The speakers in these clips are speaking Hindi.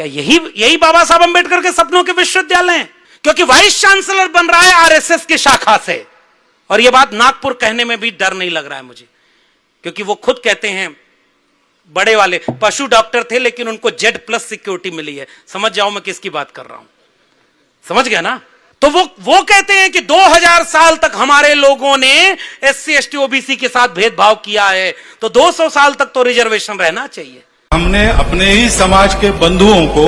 क्या यही बाबा साहब अंबेडकर के सपनों के विश्वविद्यालय हैं? क्योंकि वाइस चांसलर बन रहा है आरएसएस की शाखा से। और यह बात नागपुर कहने में भी डर नहीं लग रहा है मुझे, क्योंकि वो खुद कहते हैं, बड़े वाले पशु डॉक्टर थे लेकिन उनको Z+ सिक्योरिटी मिली है। समझ जाओ मैं किसकी बात कर रहा हूं, समझ गया ना? तो वो कहते हैं कि 2000 साल तक हमारे लोगों ने SC ST OBC के साथ भेदभाव किया है, तो 200 साल तक तो रिजर्वेशन रहना चाहिए। हमने अपने ही समाज के बंधुओं को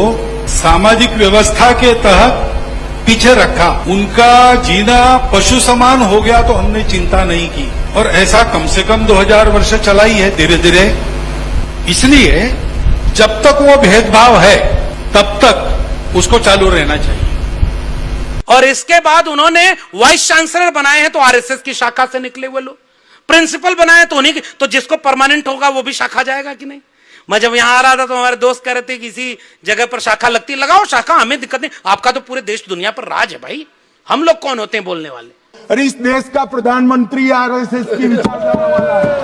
सामाजिक व्यवस्था के तहत पीछे रखा, उनका जीना पशु समान हो गया तो हमने चिंता नहीं की, और ऐसा कम से कम 2000 वर्ष चला ही है धीरे धीरे। इसलिए जब तक वो भेदभाव है तब तक उसको चालू रहना चाहिए। और इसके बाद उन्होंने वाइस चांसलर बनाए हैं तो आरएसएस की शाखा से निकले हुए लोग, प्रिंसिपल बनाए तो उन्हीं, तो जिसको परमानेंट होगा वो भी शाखा जाएगा कि नहीं? मैं जब यहां आ रहा था तो हमारे दोस्त कह रहे थे किसी जगह पर शाखा लगती, लगाओ शाखा, हमें दिक्कत नहीं। आपका तो पूरे देश दुनिया पर राज है भाई, हम लोग कौन होते हैं बोलने वाले? अरे इस देश का प्रधानमंत्री आरएसएस की विचारधारा वाला है,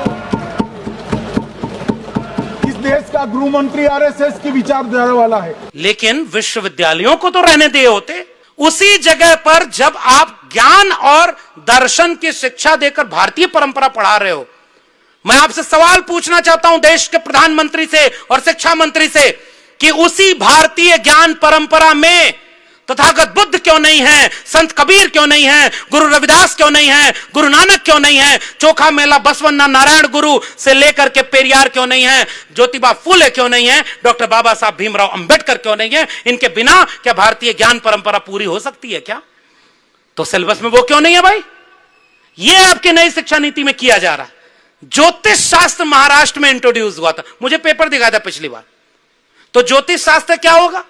इस देश का गृह मंत्री आरएसएस की विचारधारा वाला है। लेकिन विश्वविद्यालयों को तो रहने दिए होते। उसी जगह पर जब आप ज्ञान और दर्शन की शिक्षा देकर भारतीय परंपरा पढ़ा रहे हो, मैं आपसे सवाल पूछना चाहता हूं देश के प्रधानमंत्री से और शिक्षा मंत्री से कि उसी भारतीय ज्ञान परंपरा में तथागत बुद्ध क्यों नहीं है, संत कबीर क्यों नहीं है, गुरु रविदास क्यों नहीं है, गुरु नानक क्यों नहीं है, चोखा मेला बसवन्ना नारायण गुरु से लेकर के पेरियार क्यों नहीं है, ज्योतिबा फूले क्यों नहीं है, डॉक्टर बाबा साहब भीमराव अंबेडकर क्यों नहीं है? इनके बिना क्या भारतीय ज्ञान परंपरा पूरी हो सकती है क्या? तो सिलेबस में वो क्यों नहीं है भाई? ये आपकी नई शिक्षा नीति में किया जा रहा है। ज्योतिष शास्त्र महाराष्ट्र में इंट्रोड्यूस हुआ था, मुझे पेपर दिखाया था पिछली बार। तो ज्योतिष शास्त्र क्या होगा?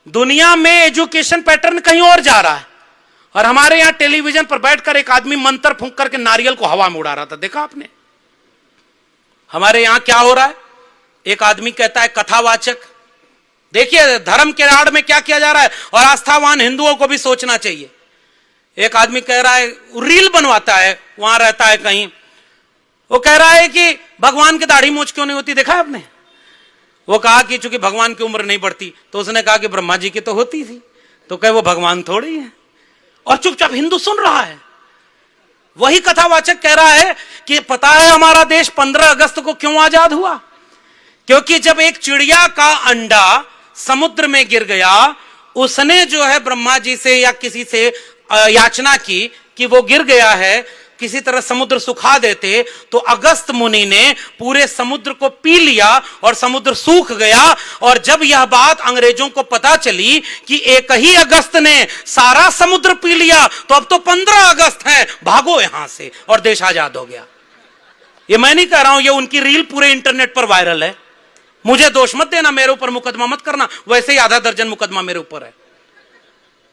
दुनिया में एजुकेशन पैटर्न कहीं और जा रहा है, और हमारे यहां टेलीविजन पर बैठकर एक आदमी मंत्र फूंक करके नारियल को हवा में उड़ा रहा था, देखा आपने? हमारे यहां क्या हो रहा है? एक आदमी कहता है कथावाचक। देखिए धर्म के आड़ में क्या किया जा रहा है, और आस्थावान हिंदुओं को भी सोचना चाहिए। एक आदमी कह रहा है, रील बनवाता है, वहां रहता है कहीं, वो कह रहा है कि भगवान की दाढ़ी मूंछ क्यों नहीं होती, देखा आपने? वो कहा कि चूंकि भगवान की उम्र नहीं बढ़ती, तो उसने कहा कि ब्रह्मा जी की तो होती थी, तो कहे वो भगवान थोड़ी है, और चुपचाप हिंदू सुन रहा है। वही कथावाचक कह रहा है कि पता है हमारा देश 15 अगस्त को क्यों आजाद हुआ? क्योंकि जब एक चिड़िया का अंडा समुद्र में गिर गया, उसने जो है ब्रह्मा जी से या किसी से याचना की कि वो गिर गया है, किसी तरह समुद्र सुखा देते, तो अगस्त मुनि ने पूरे समुद्र को पी लिया और समुद्र सूख गया। और जब यह बात अंग्रेजों को पता चली कि एक ही अगस्त ने सारा समुद्र पी लिया, तो अब तो 15 अगस्त है, भागो यहां से, और देश आजाद हो गया। ये मैं नहीं कह रहा हूं, ये उनकी रील पूरे इंटरनेट पर वायरल है। मुझे दोष मत देना, मेरे ऊपर मुकदमा मत करना, वैसे ही आधा दर्जन मुकदमा मेरे ऊपर है।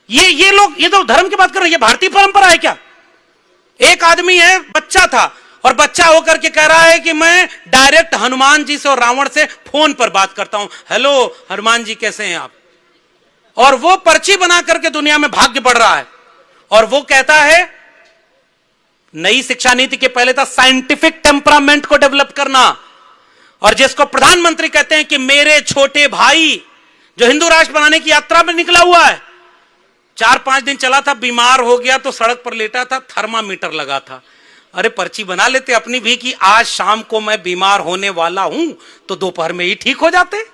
ये लोग ये तो धर्म की बात कर रहे हैं, ये भारतीय परंपरा है क्या? एक आदमी है, बच्चा था, और बच्चा होकर के कह रहा है कि मैं डायरेक्ट हनुमान जी से और रावण से फोन पर बात करता हूं। हेलो हनुमान जी, कैसे हैं आप? और वो पर्ची बना करके दुनिया में भाग्य बढ़ रहा है। और वो कहता है, नई शिक्षा नीति के पहले था साइंटिफिक टेम्परामेंट को डेवलप करना, और जिसको प्रधानमंत्री कहते हैं कि मेरे छोटे भाई जो हिंदू राष्ट्र बनाने की यात्रा में निकला हुआ है, 4-5 दिन चला था, बीमार हो गया तो सड़क पर लेटा था, थर्मामीटर लगा था। अरे पर्ची बना लेते अपनी भी कि आज शाम को मैं बीमार होने वाला हूं, तो दोपहर में ही ठीक हो जाते।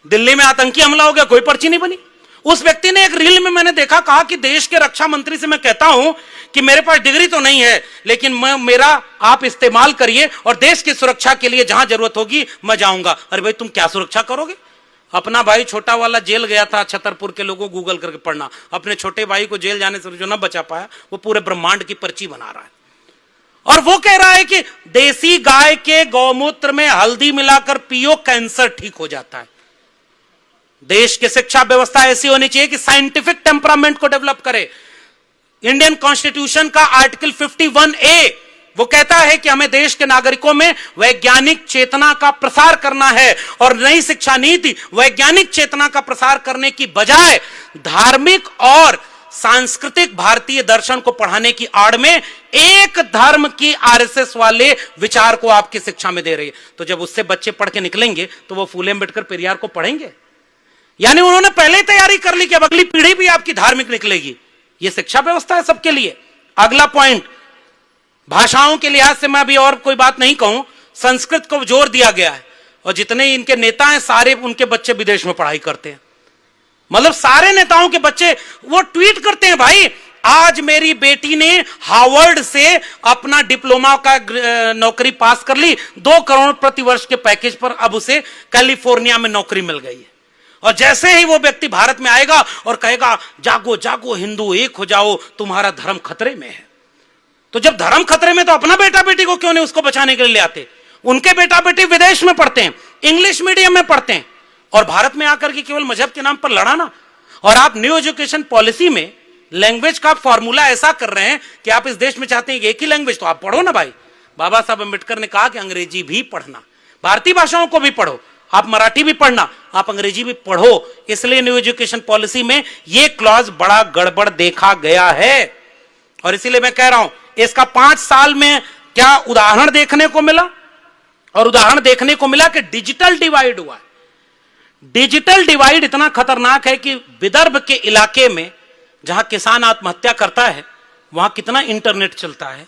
दिल्ली में आतंकी हमला हो गया, कोई पर्ची नहीं बनी। उस व्यक्ति ने एक रील में मैंने देखा, कहा कि देश के रक्षा मंत्री से मैं कहता हूं कि मेरे पास डिग्री तो नहीं है, लेकिन मेरा आप इस्तेमाल करिए, और देश की सुरक्षा के लिए जहां जरूरत होगी मैं जाऊंगा। अरे भाई तुम क्या सुरक्षा करोगे? अपना भाई छोटा वाला जेल गया था, छतरपुर के लोगों गूगल करके पढ़ना, अपने छोटे भाई को जेल जाने से जो न बचा पाया, वो पूरे ब्रह्मांड की पर्ची बना रहा है। और वो कह रहा है कि देसी गाय के गौमूत्र में हल्दी मिलाकर पियो, कैंसर ठीक हो जाता है। देश की शिक्षा व्यवस्था ऐसी होनी चाहिए कि साइंटिफिक टेम्परामेंट को डेवलप करे। इंडियन कॉन्स्टिट्यूशन का आर्टिकल 51A वो कहता है कि हमें देश के नागरिकों में वैज्ञानिक चेतना का प्रसार करना है, और नई शिक्षा नीति वैज्ञानिक चेतना का प्रसार करने की बजाय धार्मिक और सांस्कृतिक भारतीय दर्शन को पढ़ाने की आड़ में एक धर्म की आरएसएस वाले विचार को आपकी शिक्षा में दे रही है। तो जब उससे बच्चे पढ़ के निकलेंगे तो वो फूले अंबेडकर पेरियार को पढ़ेंगे? यानी उन्होंने पहले ही तैयारी कर ली कि अब अगली पीढ़ी भी आपकी धार्मिक निकलेगी। यह शिक्षा व्यवस्था है सबके लिए। अगला पॉइंट, भाषाओं के लिहाज से मैं अभी और कोई बात नहीं कहूं, संस्कृत को जोर दिया गया है और जितने इनके नेता हैं सारे उनके बच्चे विदेश में पढ़ाई करते हैं। मतलब सारे नेताओं के बच्चे वो ट्वीट करते हैं, भाई आज मेरी बेटी ने हार्वर्ड से अपना डिप्लोमा का नौकरी पास कर ली, 2 करोड़ प्रति वर्ष के पैकेज पर अब उसे कैलिफोर्निया में नौकरी मिल गई है। और जैसे ही वो व्यक्ति भारत में आएगा और कहेगा जागो जागो हिंदू एक हो जाओ, तुम्हारा धर्म खतरे में है। तो जब धर्म खतरे में तो अपना बेटा बेटी को क्यों नहीं उसको बचाने के लिए ले आते? उनके बेटा बेटी विदेश में पढ़ते हैं, इंग्लिश मीडियम में पढ़ते हैं, और भारत में आकर के केवल मजहब के नाम पर लड़ाना। और आप न्यू एजुकेशन पॉलिसी में लैंग्वेज का फॉर्मूला ऐसा कर रहे हैं कि आप इस देश में चाहते हैं कि एक ही लैंग्वेज, तो आप पढ़ो ना भाई। बाबा साहब अंबेडकर ने कहा कि अंग्रेजी भी पढ़ना, भारतीय भाषाओं को भी पढ़ो, आप मराठी भी पढ़ना, आप अंग्रेजी भी पढ़ो। इसलिए न्यू एजुकेशन पॉलिसी में यह क्लॉज बड़ा गड़बड़ देखा गया है। और इसीलिए मैं कह रहा हूं, इसका 5 साल में क्या उदाहरण देखने को मिला? और उदाहरण देखने को मिला कि डिजिटल डिवाइड हुआ है। डिजिटल डिवाइड इतना खतरनाक है कि विदर्भ के इलाके में जहां किसान आत्महत्या करता है, वहां कितना इंटरनेट चलता है,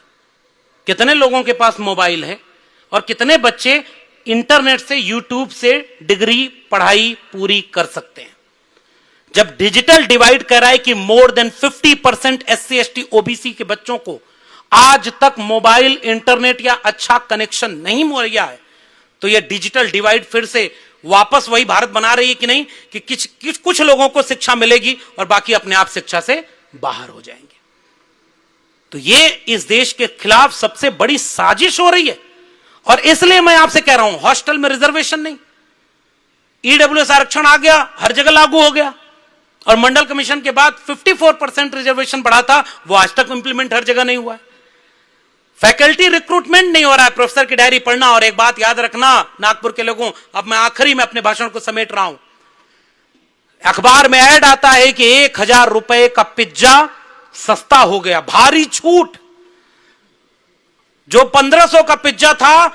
कितने लोगों के पास मोबाइल है, और कितने बच्चे इंटरनेट से यूट्यूब से डिग्री पढ़ाई पूरी कर सकते हैं। जब डिजिटल डिवाइड कह रहा है कि more than 50% SC ST OBC के बच्चों को आज तक मोबाइल इंटरनेट या अच्छा कनेक्शन नहीं मुहैया है, तो यह डिजिटल डिवाइड फिर से वापस वही भारत बना रही है कि नहीं कि कुछ लोगों को शिक्षा मिलेगी और बाकी अपने आप शिक्षा से बाहर हो जाएंगे। तो यह इस देश के खिलाफ सबसे बड़ी साजिश हो रही है। और इसलिए मैं आपसे कह रहा हूं, हॉस्टल में रिजर्वेशन नहीं, EWS आरक्षण आ गया, हर जगह लागू हो गया। और मंडल कमीशन के बाद 54% रिजर्वेशन बढ़ा था, वो आज तक इंप्लीमेंट हर जगह नहीं हुआ है। फैकल्टी रिक्रूटमेंट नहीं हो रहा है, प्रोफेसर की डायरी पढ़ना। और एक बात याद रखना नागपुर के लोगों, अब मैं आखिरी में अपने भाषण को समेट रहा हूं, अखबार में ऐड आता है कि 1000 रुपए का पिज्जा सस्ता हो गया, भारी छूट। जो 1500 का पिज्जा था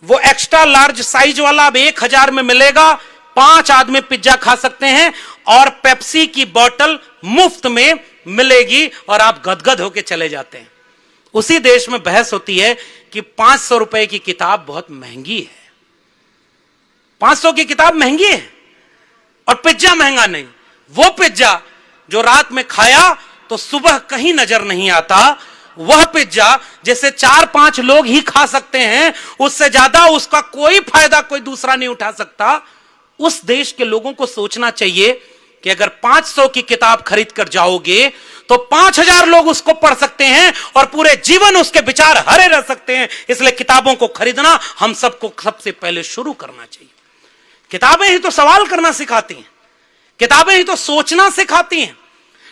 वो एक्स्ट्रा लार्ज साइज वाला अब 1000 में मिलेगा। 5 आदमी पिज्जा खा सकते हैं और पेप्सी की बोतल मुफ्त में मिलेगी और आप गदगद होकर चले जाते हैं। उसी देश में बहस होती है कि 500 रुपए की किताब बहुत महंगी है। 500 की किताब महंगी है और पिज्जा महंगा नहीं। वो पिज्जा जो रात में खाया तो सुबह कहीं नजर नहीं आता, वह पिज्जा जिसे 4-5 लोग ही खा सकते हैं, उससे ज्यादा उसका कोई फायदा कोई दूसरा नहीं उठा सकता। उस देश के लोगों को सोचना चाहिए कि अगर 500 की किताब खरीद कर जाओगे तो 5000 लोग उसको पढ़ सकते हैं और पूरे जीवन उसके विचार हरे रह सकते हैं। इसलिए किताबों को खरीदना हम सबको सबसे पहले शुरू करना चाहिए। किताबें ही तो सवाल करना सिखाती हैं, किताबें ही तो सोचना सिखाती हैं।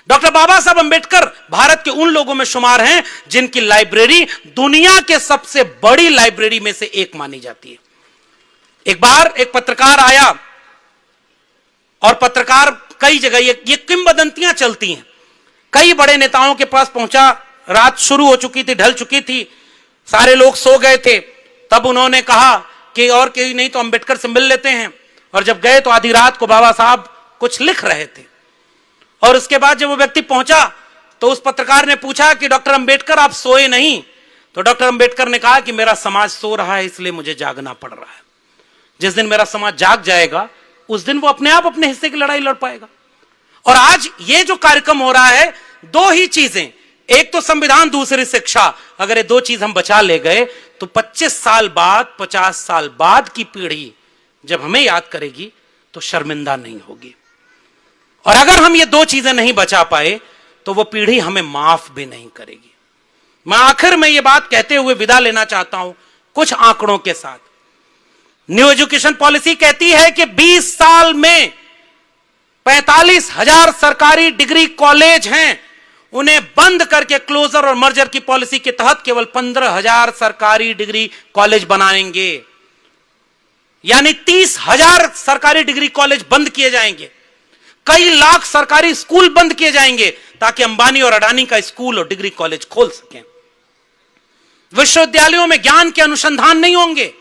डॉक्टर बाबा साहब अंबेडकर भारत के उन लोगों में शुमार हैं जिनकी लाइब्रेरी दुनिया के सबसे बड़ी लाइब्रेरी में से एक मानी जाती है। एक बार एक पत्रकार आया और पत्रकार कई जगह ये किंवदंतियां चलती हैं, कई बड़े नेताओं के पास पहुंचा। रात शुरू हो चुकी थी, ढल चुकी थी, सारे लोग सो गए थे। तब उन्होंने कहा कि और कोई नहीं तो अंबेडकर से मिल लेते हैं। और जब गए तो आधी रात को बाबा साहब कुछ लिख रहे थे। और उसके बाद जब वो व्यक्ति पहुंचा तो उस पत्रकार ने पूछा कि डॉक्टर अंबेडकर आप सोए नहीं? तो डॉक्टर अंबेडकर ने कहा कि मेरा समाज सो रहा है इसलिए मुझे जागना पड़ रहा है। जिस दिन मेरा समाज जाग जाएगा उस दिन वो अपने आप अपने हिस्से की लड़ाई लड़ पाएगा। और आज ये जो कार्यक्रम हो रहा है, 2 ही चीजें, एक तो संविधान, दूसरी शिक्षा। अगर ये 2 चीज हम बचा ले गए तो 25 साल बाद, 50 साल बाद की पीढ़ी जब हमें याद करेगी तो शर्मिंदा नहीं होगी। और अगर हम ये 2 चीजें नहीं बचा पाए तो वो पीढ़ी हमें माफ भी नहीं करेगी। मैं आखिर में ये बात कहते हुए विदा लेना चाहता हूं कुछ आंकड़ों के साथ। न्यू एजुकेशन पॉलिसी कहती है कि 20 साल में 45,000 सरकारी डिग्री कॉलेज हैं, उन्हें बंद करके क्लोजर और मर्जर की पॉलिसी के तहत केवल 15,000 सरकारी डिग्री कॉलेज बनाएंगे। यानी 30,000 सरकारी डिग्री कॉलेज बंद किए जाएंगे। कई लाख सरकारी स्कूल बंद किए जाएंगे ताकि अंबानी और अडानी का स्कूल और डिग्री कॉलेज खोल सकें। विश्वविद्यालयों में ज्ञान के अनुसंधान नहीं होंगे।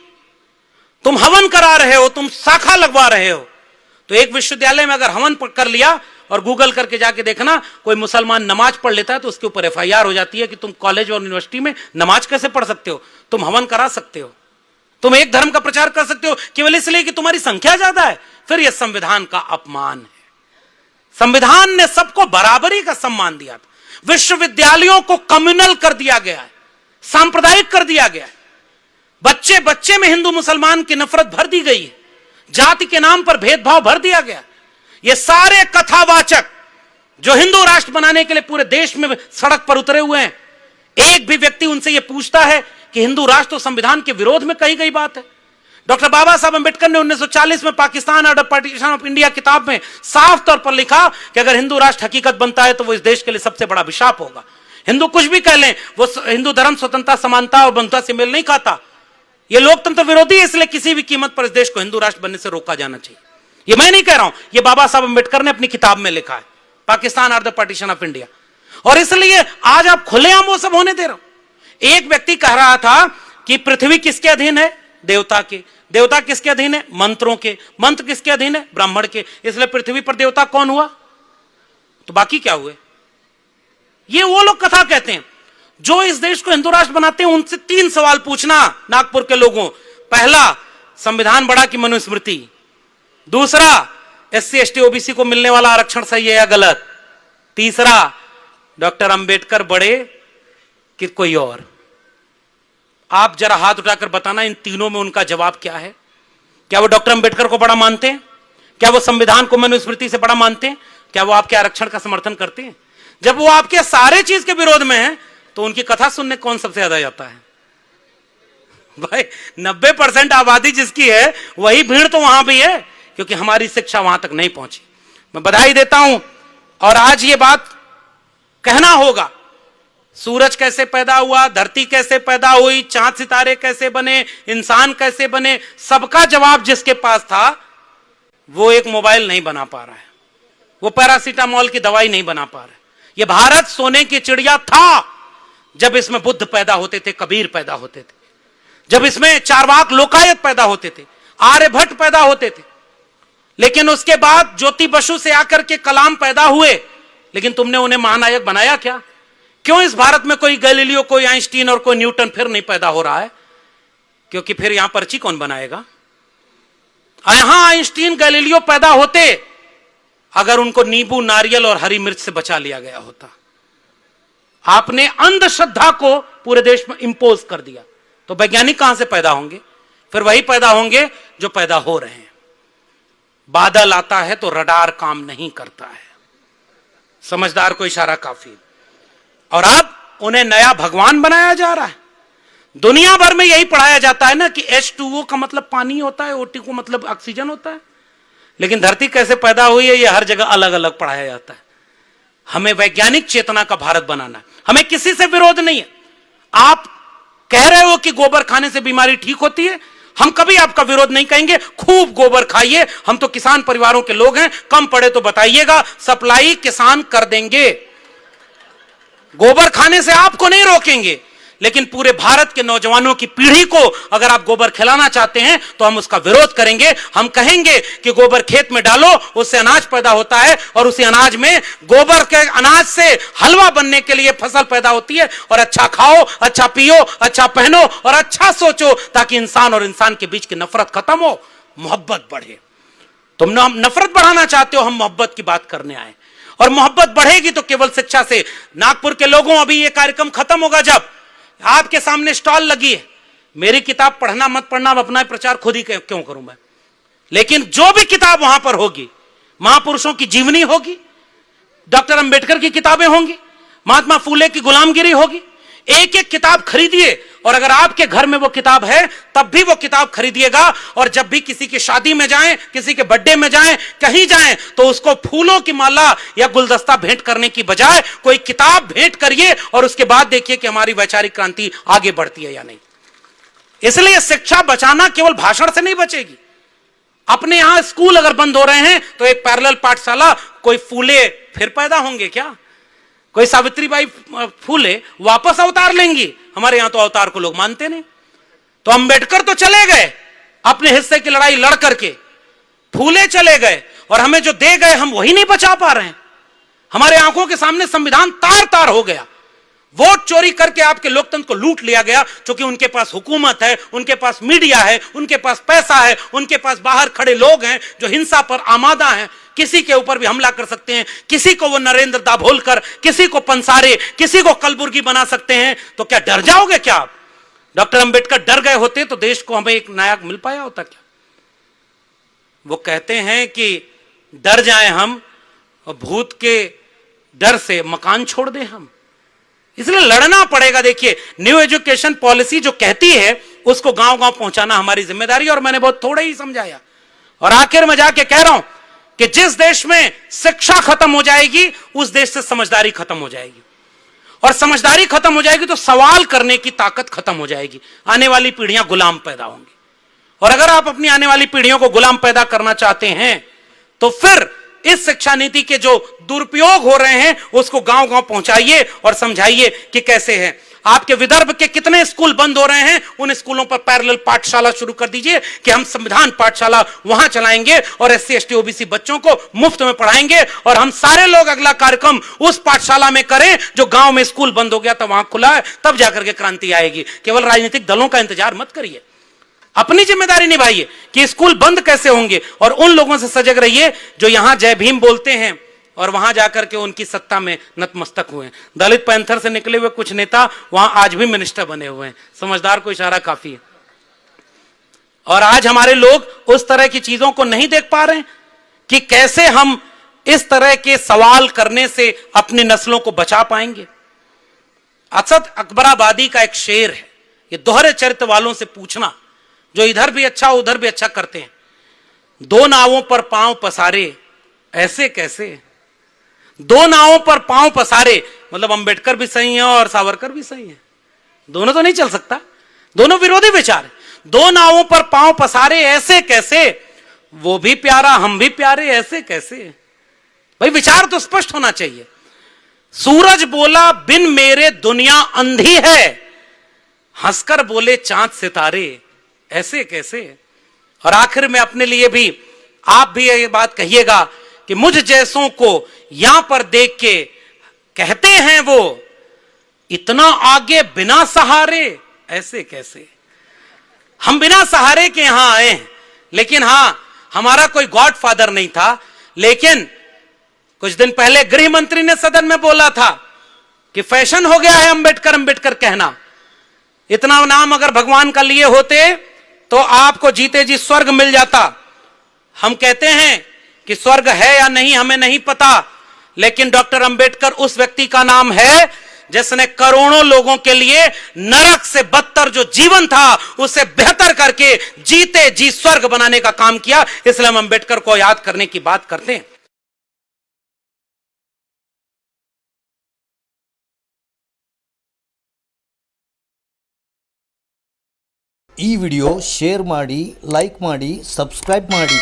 तुम हवन करा रहे हो, तुम शाखा लगवा रहे हो, तो एक विश्वविद्यालय में अगर हवन कर लिया और गूगल करके जाके देखना, कोई मुसलमान नमाज पढ़ लेता है तो उसके ऊपर एफआईआर हो जाती है कि तुम कॉलेज और यूनिवर्सिटी में नमाज कैसे पढ़ सकते हो, तुम हवन करा सकते हो, तुम एक धर्म का प्रचार कर सकते हो केवल इसलिए कि तुम्हारी संख्या ज्यादा है। फिर यह संविधान का अपमान है। संविधान ने सबको बराबरी का सम्मान दिया था। विश्वविद्यालयों को कम्युनल कर दिया गया है, सांप्रदायिक कर दिया गया है। बच्चे बच्चे में हिंदू मुसलमान की नफरत भर दी गई है, जाति के नाम पर भेदभाव भर दिया गया। ये सारे कथावाचक जो हिंदू राष्ट्र बनाने के लिए पूरे देश में सड़क पर उतरे हुए हैं, एक भी व्यक्ति उनसे यह पूछता है कि हिंदू राष्ट्र तो संविधान के विरोध में कही गई बात है। डॉक्टर बाबा साहब अंबेडकर ने 1940 में Pakistan order partition of India किताब में साफ तौर पर लिखा कि अगर हिंदू राष्ट्र हकीकत बनता है तो वो इस देश के लिए सबसे बड़ा अभिशाप होगा। हिंदू कुछ भी कह लें, वो हिंदू धर्म स्वतंत्रता, समानता और बंधुता से मेल नहीं खाता। ये लोकतंत्र विरोधी है, इसलिए किसी भी कीमत पर इस देश को हिंदू राष्ट्र बनने से रोका जाना चाहिए। ये मैं नहीं कह रहा हूं, ये बाबा साहब अंबेडकर ने अपनी किताब में लिखा है, Pakistan order partition of India. और इसलिए आज आप खुलेआम वो सब होने दे रहे हो। एक व्यक्ति कह रहा था कि पृथ्वी किसके अधीन है? देवता के। देवता किसके अधीन है? मंत्रों के। मंत्र किसके अधीन है? ब्राह्मण के। इसलिए पृथ्वी पर देवता कौन हुआ? तो बाकी क्या हुए? ये वो लोग कथा कहते हैं जो इस देश को हिंदू राष्ट्र बनाते हैं। उनसे 3 सवाल पूछना नागपुर के लोगों। पहला, संविधान बड़ा कि मनुस्मृति? दूसरा, SC ST OBC को मिलने वाला आरक्षण सही है या गलत? तीसरा, डॉक्टर अंबेडकर बड़े कि कोई और? आप जरा हाथ उठाकर बताना इन तीनों में उनका जवाब क्या है। क्या वो डॉक्टर अंबेडकर को बड़ा मानते हैं? क्या वो संविधान को मनुस्मृति से बड़ा मानते हैं? क्या वो आपके आरक्षण का समर्थन करते हैं? जब वो आपके सारे चीज के विरोध में है तो उनकी कथा सुनने कौन सबसे ज्यादा जाता है? भाई 90% आबादी जिसकी है वही भीड़ तो वहां भी है, क्योंकि हमारी शिक्षा वहां तक नहीं पहुंची। मैं बधाई देता हूं। और आज ये बात कहना होगा, सूरज कैसे पैदा हुआ, धरती कैसे पैदा हुई, चांद सितारे कैसे बने, इंसान कैसे बने, सबका जवाब जिसके पास था वो एक मोबाइल नहीं बना पा रहा है, वो पैरासीटामोल की दवाई नहीं बना पा रहा है। ये भारत सोने की चिड़िया था जब इसमें बुद्ध पैदा होते थे, कबीर पैदा होते थे, जब इसमें चारवाक लोकायत पैदा होते थे, आर्यभट्ट पैदा होते थे। लेकिन उसके बाद ज्योति बसु से आकर के कलाम पैदा हुए, लेकिन तुमने उन्हें महानायक बनाया क्या? क्यों इस भारत में कोई गैलीलियो, कोई आइंस्टीन और कोई न्यूटन फिर नहीं पैदा हो रहा है? क्योंकि फिर यहां पर्ची कौन बनाएगा? यहां आइंस्टीन, गैलीलियो पैदा होते अगर उनको नींबू, नारियल और हरी मिर्च से बचा लिया गया होता। आपने अंधश्रद्धा को पूरे देश में इंपोज कर दिया, तो वैज्ञानिक कहां से पैदा होंगे? फिर वही पैदा होंगे जो पैदा हो रहे हैं। बादल आता है तो रडार काम नहीं करता है, समझदार को इशारा काफी। और अब उन्हें नया भगवान बनाया जा रहा है। दुनिया भर में यही पढ़ाया जाता है ना कि H2O का मतलब पानी होता है, O2 को मतलब ऑक्सीजन होता है। लेकिन धरती कैसे पैदा हुई है ये हर जगह अलग अलग पढ़ाया जाता है। हमें वैज्ञानिक चेतना का भारत बनाना है, हमें किसी से विरोध नहीं है। आप कह रहे हो कि गोबर खाने से बीमारी ठीक होती है, हम कभी आपका विरोध नहीं कहेंगे। खूब गोबर खाइए, हम तो किसान परिवारों के लोग हैं, कम पड़े तो बताइएगा, सप्लाई किसान कर देंगे। गोबर खाने से आपको नहीं रोकेंगे, लेकिन पूरे भारत के नौजवानों की पीढ़ी को अगर आप गोबर खिलाना चाहते हैं तो हम उसका विरोध करेंगे। हम कहेंगे कि गोबर खेत में डालो, उससे अनाज पैदा होता है, और उसी अनाज में गोबर के अनाज से हलवा बनने के लिए फसल पैदा होती है। और अच्छा खाओ, अच्छा पियो, अच्छा पहनो और अच्छा सोचो, ताकि इंसान और इंसान के बीच की नफरत खत्म हो, मोहब्बत बढ़े। तुम नफरत बढ़ाना चाहते हो, हम मोहब्बत की बात करने आए। और मोहब्बत बढ़ेगी तो केवल शिक्षा से। नागपुर के लोगों, अभी यह कार्यक्रम खत्म होगा जब आपके सामने स्टॉल लगी है, मेरी किताब पढ़ना मत पढ़ना, अब अपना प्रचार खुद ही क्यों करूं मैं। लेकिन जो भी किताब वहां पर होगी, महापुरुषों की जीवनी होगी, डॉक्टर अंबेडकर की किताबें होंगी, महात्मा फूले की गुलामगिरी होगी। एक एक किताब खरीदिए, और अगर आपके घर में वो किताब है तब भी वो किताब खरीदिएगा। और जब भी किसी की शादी में जाएं, किसी के बर्थडे में जाएं, कहीं जाएं, तो उसको फूलों की माला या गुलदस्ता भेंट करने की बजाय कोई किताब भेंट करिए, और उसके बाद देखिए कि हमारी वैचारिक क्रांति आगे बढ़ती है या नहीं। इसलिए शिक्षा बचाना केवल भाषण से नहीं बचेगी। अपने यहां स्कूल अगर बंद हो रहे हैं तो एक पैरेलल पाठशाला, कोई फूले फिर पैदा होंगे क्या? कोई सावित्रीबाई फूले वापस अवतार लेंगी? हमारे यहां तो अवतार को लोग मानते नहीं। तो अंबेडकर तो चले गए, अपने हिस्से की लड़ाई लड़ करके, फूले चले गए, और हमें जो दे गए हम वही नहीं बचा पा रहे हैं। हमारे आंखों के सामने संविधान तार तार हो गया। वोट चोरी करके आपके लोकतंत्र को लूट लिया गया, क्योंकि उनके पास हुकूमत है, उनके पास मीडिया है, उनके पास पैसा है, उनके पास बाहर खड़े लोग हैं जो हिंसा पर आमादा हैं। किसी के ऊपर भी हमला कर सकते हैं, किसी को वो नरेंद्र दाभोलकर, किसी को पंसारे, किसी को कलबुर्गी बना सकते हैं। तो क्या डर जाओगे क्या आप? डॉक्टर अंबेडकर डर गए होते तो देश को हमें एक नायक मिल पाया होता क्या? वो कहते हैं कि डर जाएं हम और भूत के डर से मकान छोड़ दें हम, इसलिए लड़ना पड़ेगा। देखिए, न्यू एजुकेशन पॉलिसी जो कहती है उसको गांव गांव पहुंचाना हमारी जिम्मेदारी, और मैंने बहुत थोड़ा ही समझाया। और आखिर में जाके कह रहा हूं कि जिस देश में शिक्षा खत्म हो जाएगी उस देश से समझदारी खत्म हो जाएगी, और समझदारी खत्म हो जाएगी तो सवाल करने की ताकत खत्म हो जाएगी। आने वाली पीढ़ियां गुलाम पैदा होंगी, और अगर आप अपनी आने वाली पीढ़ियों को गुलाम पैदा करना चाहते हैं तो फिर इस शिक्षा नीति के जो दुरुपयोग हो रहे हैं उसको गांव गांव पहुंचाइए और समझाइए कि कैसे है। आपके विदर्भ के कितने स्कूल बंद हो रहे हैं, उन स्कूलों पर पैरेलल पाठशाला शुरू कर दीजिए कि हम संविधान पाठशाला वहां चलाएंगे और SC ST OBC बच्चों को मुफ्त में पढ़ाएंगे, और हम सारे लोग अगला कार्यक्रम उस पाठशाला में करें जो गांव में स्कूल बंद हो गया था वहां खुला है, तब जाकर के क्रांति आएगी। केवल राजनीतिक दलों का इंतजार मत करिए, अपनी जिम्मेदारी निभाइए कि स्कूल बंद कैसे होंगे, और उन लोगों से सजग रहिए जो यहां जय भीम बोलते हैं और वहां जाकर के उनकी सत्ता में नतमस्तक हुए हैं। दलित पैंथर से निकले हुए कुछ नेता वहां आज भी मिनिस्टर बने हुए हैं। समझदार को इशारा काफी है। और आज हमारे लोग उस तरह की चीजों को नहीं देख पा रहे हैं कि कैसे हम इस तरह के सवाल करने से अपनी नस्लों को बचा पाएंगे। असद अकबराबादी का एक शेर है, ये दोहरे चरित्र वालों से पूछना जो इधर भी अच्छा उधर भी अच्छा करते हैं। दो नावों पर पांव पसारे ऐसे कैसे, दो नावों पर पांव पसारे, मतलब अंबेडकर भी सही है और सावरकर भी सही है, दोनों तो नहीं चल सकता, दोनों विरोधी विचार है। दो नावों पर पांव पसारे ऐसे कैसे, वो भी प्यारा हम भी प्यारे ऐसे कैसे। भाई विचार तो स्पष्ट होना चाहिए। सूरज बोला बिन मेरे दुनिया अंधी है, हंसकर बोले चांद सितारे ऐसे कैसे। और आखिर में अपने लिए भी आप भी ये बात कहिएगा कि मुझ जैसों को यहां पर देख के कहते हैं वो इतना आगे बिना सहारे ऐसे कैसे। हम बिना सहारे के यहां आए हैं, लेकिन हां हमारा कोई गॉडफादर नहीं था। लेकिन कुछ दिन पहले गृह मंत्री ने सदन में बोला था कि फैशन हो गया है अंबेडकर अंबेडकर कहना। इतना नाम अगर भगवान का लिए होते तो आपको जीते जी स्वर्ग मिल जाता। हम कहते हैं कि स्वर्ग है या नहीं हमें नहीं पता, लेकिन डॉक्टर अंबेडकर उस व्यक्ति का नाम है जिसने करोड़ों लोगों के लिए नरक से बदतर जो जीवन था उसे बेहतर करके जीते जी स्वर्ग बनाने का काम किया। इसलिए हम अंबेडकर को याद करने की बात करते हैं। ಈ ವಿಡಿಯೋ ಶೇರ್ ಮಾಡಿ, ಲೈಕ್ ಮಾಡಿ, ಸಬ್ಸ್ಕ್ರೈಬ್ ಮಾಡಿ.